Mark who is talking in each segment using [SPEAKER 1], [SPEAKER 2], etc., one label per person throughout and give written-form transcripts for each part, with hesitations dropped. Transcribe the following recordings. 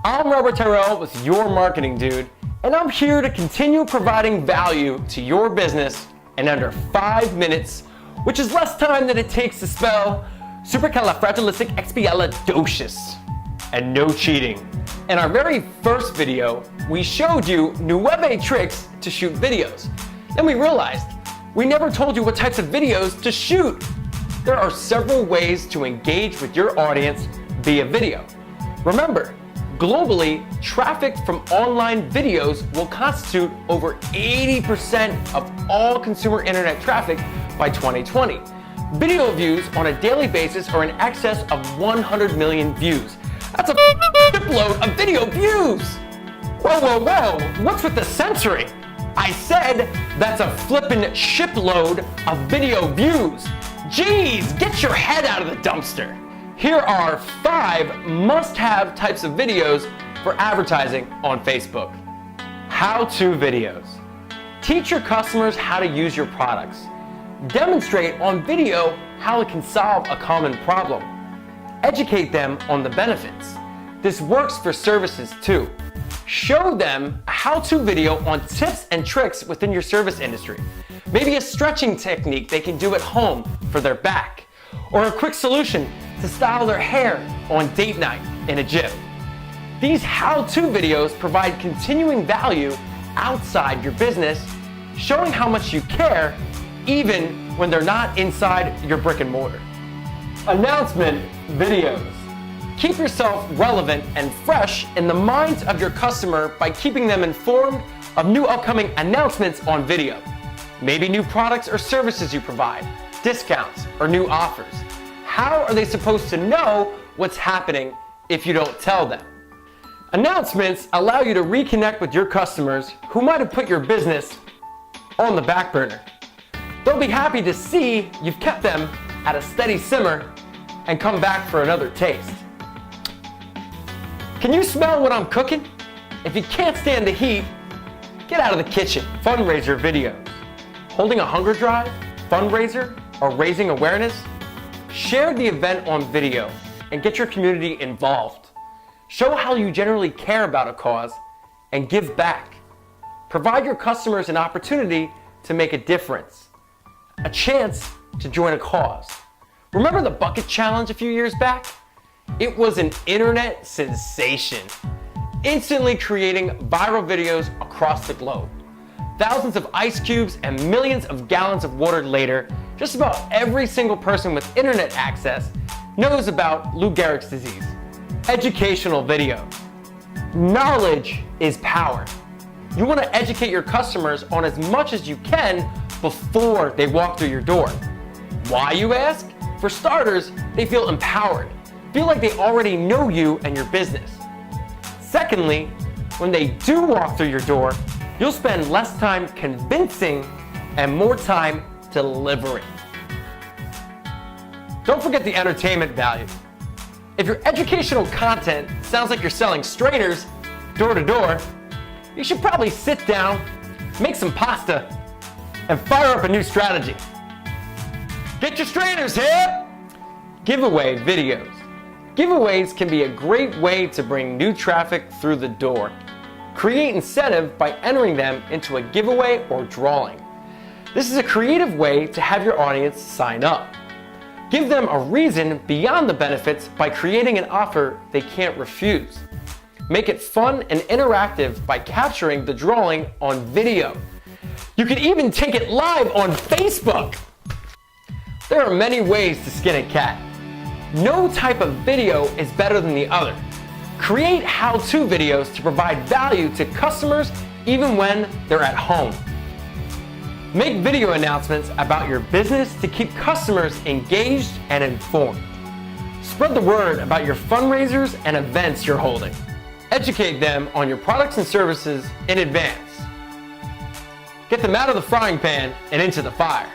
[SPEAKER 1] I'm Robert Tyrell with Your Marketing Dude, and I'm here to continue providing value to your business in under 5 minutes, which is less time than it takes to spell supercalifragilisticexpialidocious. And no cheating. In our very first video, we showed you 9 tricks to shoot videos. Then we realized we never told you what types of videos to shoot. There are several ways to engage with your audience via video. Remember, globally, traffic from online videos will constitute over 80% of all consumer internet traffic by 2020. Video views on a daily basis are in excess of 100 million views. That's a shipload of video views! Whoa, whoa, whoa, what's with the censoring? I said that's a flippin' shipload of video views. Jeez, get your head out of the dumpster. Here are 5 must-have types of videos for advertising on Facebook. How-to videos. Teach your customers how to use your products. Demonstrate on video how it can solve a common problem. Educate them on the benefits. This works for services too. Show them a how-to video on tips and tricks within your service industry. Maybe a stretching technique they can do at home for their back, or a quick solution to style their hair on date night in a gym. These how-to videos provide continuing value outside your business, showing how much you care even when they're not inside your brick and mortar. Announcement videos. Keep yourself relevant and fresh in the minds of your customer by keeping them informed of new upcoming announcements on video. Maybe new products or services you provide, discounts, or new offers. How are they supposed to know what's happening if you don't tell them? Announcements allow you to reconnect with your customers who might have put your business on the back burner. They'll be happy to see you've kept them at a steady simmer and come back for another taste. Can you smell what I'm cooking? If you can't stand the heat, get out of the kitchen. Fundraiser videos. Holding a hunger drive, fundraiser, or raising awareness? Share the event on video and get your community involved. Show how you generally care about a cause and give back. Provide your customers an opportunity to make a difference, a chance to join a cause. Remember the bucket challenge a few years back? It was an internet sensation, instantly creating viral videos across the globe. Thousands of ice cubes and millions of gallons of water later, just about every single person with internet access knows about Lou Gehrig's disease. Educational videos. Knowledge is power. You want to educate your customers on as much as you can before they walk through your door. Why, you ask? For starters, they feel empowered, feel like they already know you and your business. Secondly, when they do walk through your door, you'll spend less time convincing and more time delivering. Don't forget the entertainment value. If your educational content sounds like you're selling strainers door to door, you should probably sit down, make some pasta, and fire up a new strategy. Get your strainers here! Giveaway videos. Giveaways can be a great way to bring new traffic through the door. Create incentive by entering them into a giveaway or drawing. This is a creative way to have your audience sign up. Give them a reason beyond the benefits by creating an offer they can't refuse. Make it fun and interactive by capturing the drawing on video. You can even take it live on Facebook. There are many ways to skin a cat. No type of video is better than the other. Create how-to videos to provide value to customers even when they're at home. Make video announcements about your business to keep customers engaged and informed. Spread the word about your fundraisers and events you're holding. Educate them on your products and services in advance. Get them out of the frying pan and into the fire.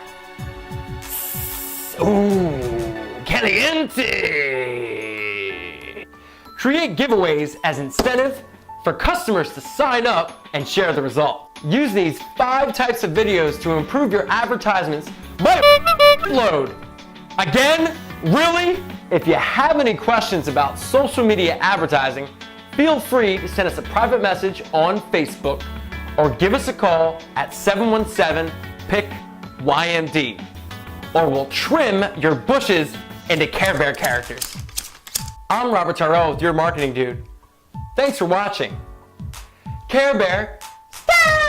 [SPEAKER 1] Ooh, caliente! Create giveaways as incentive for customers to sign up and share the result. Use these 5 types of videos to improve your advertisements by load. Again? Really? If you have any questions about social media advertising, feel free to send us a private message on Facebook or give us a call at 717-PIC-YMD, or we'll trim your bushes into Care Bear characters. I'm Robert Tyrell with Your Marketing Dude. Thanks for watching. Care Bear, stop!